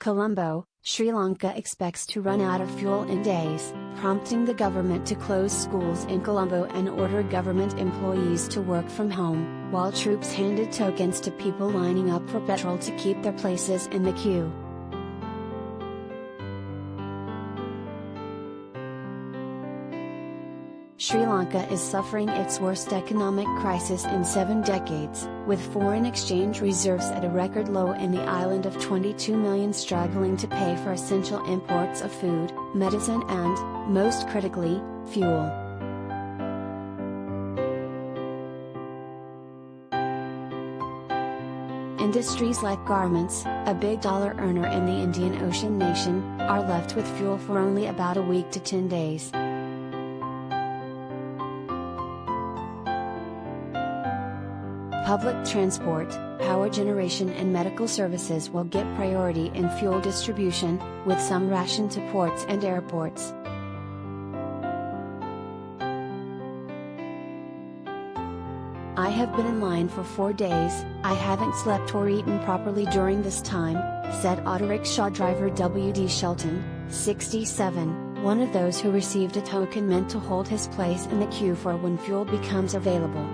Colombo, Sri Lanka expects to run out of fuel in days, prompting the government to close schools in Colombo and order government employees to work from home, while troops handed tokens to people lining up for petrol to keep their places in the queue. Sri Lanka is suffering its worst economic crisis in 7 decades, with foreign exchange reserves at a record low and the island of 22 million struggling to pay for essential imports of food, medicine and, most critically, fuel. Industries like garments, a big dollar earner in the Indian Ocean nation, are left with fuel for only about a week to 10 days. Public transport, power generation and medical services will get priority in fuel distribution, with some rationed to ports and airports. I have been in line for 4 days, I haven't slept or eaten properly during this time, said auto rickshaw driver W.D. Shelton, 67, one of those who received a token meant to hold his place in the queue for when fuel becomes available.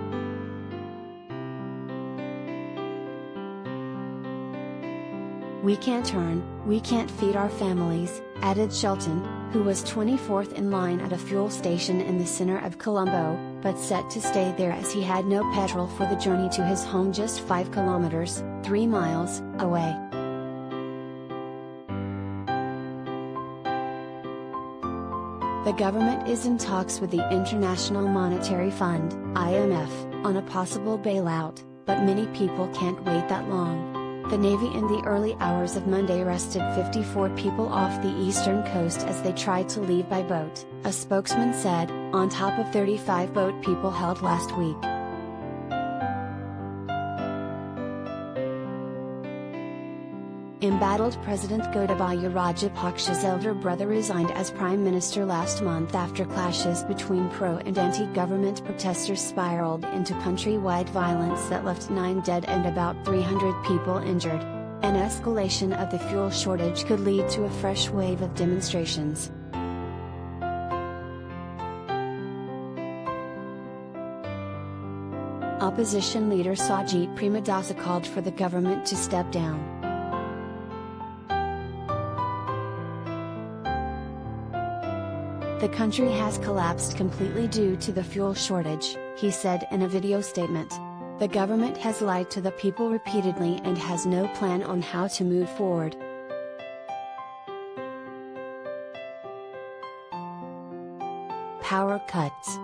"We can't earn, we can't feed our families," added Shelton, who was 24th in line at a fuel station in the center of Colombo, but set to stay there as he had no petrol for the journey to his home just 5 kilometers, 3 miles, away. The government is in talks with the International Monetary Fund, IMF, on a possible bailout, but many people can't wait that long. The Navy in the early hours of Monday arrested 54 people off the eastern coast as they tried to leave by boat, a spokesman said, on top of 35 boat people held last week. Embattled President Gotabaya Rajapaksa's elder brother resigned as prime minister last month after clashes between pro- and anti-government protesters spiraled into countrywide violence that left 9 dead and about 300 people injured. An escalation of the fuel shortage could lead to a fresh wave of demonstrations. Opposition leader Sajit Premadasa called for the government to step down. "The country has collapsed completely due to the fuel shortage," he said in a video statement. "The government has lied to the people repeatedly and has no plan on how to move forward." Power cuts.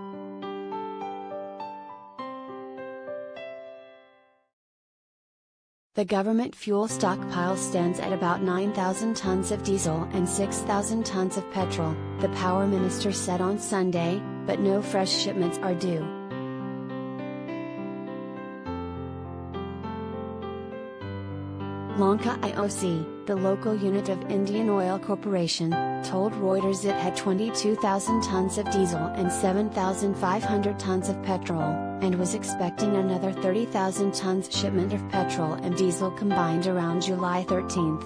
The government fuel stockpile stands at about 9,000 tons of diesel and 6,000 tons of petrol, the power minister said on Sunday, but no fresh shipments are due. Lanka IOC, the local unit of Indian Oil Corporation, told Reuters it had 22,000 tons of diesel and 7,500 tons of petrol, and was expecting another 30,000 tons shipment of petrol and diesel combined around July 13.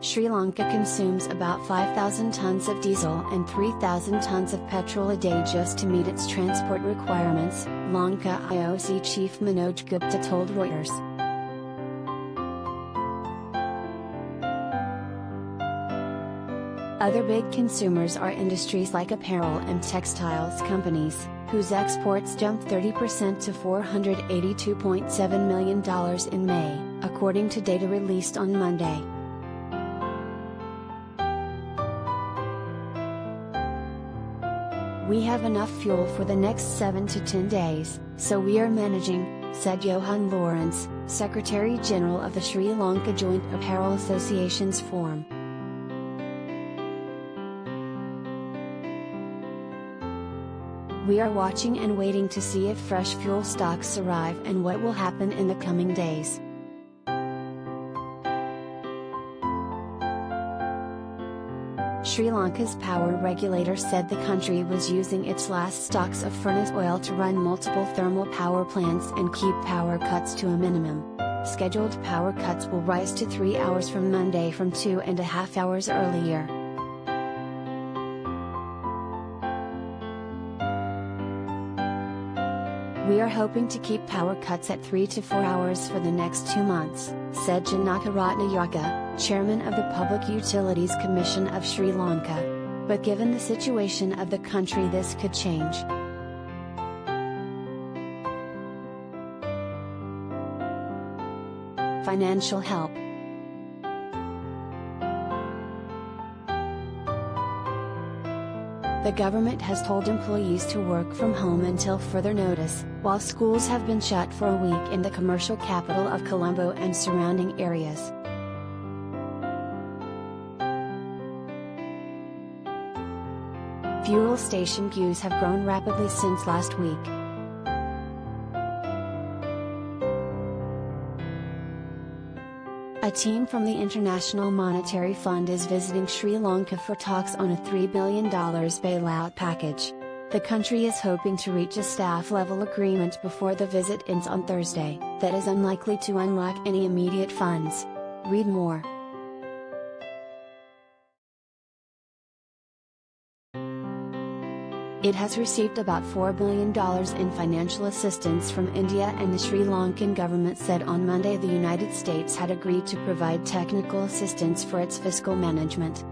Sri Lanka consumes about 5,000 tons of diesel and 3,000 tons of petrol a day just to meet its transport requirements, Lanka IOC chief Manoj Gupta told Reuters. Other big consumers are industries like apparel and textiles companies, whose exports jumped 30% to $482.7 million in May, according to data released on Monday. "We have enough fuel for the next 7 to 10 days, so we are managing," said Johan Lawrence, Secretary General of the Sri Lanka Joint Apparel Association's Forum. "We are watching and waiting to see if fresh fuel stocks arrive and what will happen in the coming days." Sri Lanka's power regulator said the country was using its last stocks of furnace oil to run multiple thermal power plants and keep power cuts to a minimum. Scheduled power cuts will rise to 3 hours from Monday from 2.5 hours earlier. We are hoping to keep power cuts at 3 to 4 hours for the next 2 months, said Janaka Ratnayaka, chairman of the Public Utilities Commission of Sri Lanka. But given the situation of the country, this could change. Financial help. The government has told employees to work from home until further notice, while schools have been shut for a week in the commercial capital of Colombo and surrounding areas. Fuel station queues have grown rapidly since last week. A team from the International Monetary Fund is visiting Sri Lanka for talks on a $3 billion bailout package. The country is hoping to reach a staff-level agreement before the visit ends on Thursday, that is unlikely to unlock any immediate funds. Read more. It has received about $4 billion in financial assistance from India, and the Sri Lankan government said on Monday the United States had agreed to provide technical assistance for its fiscal management.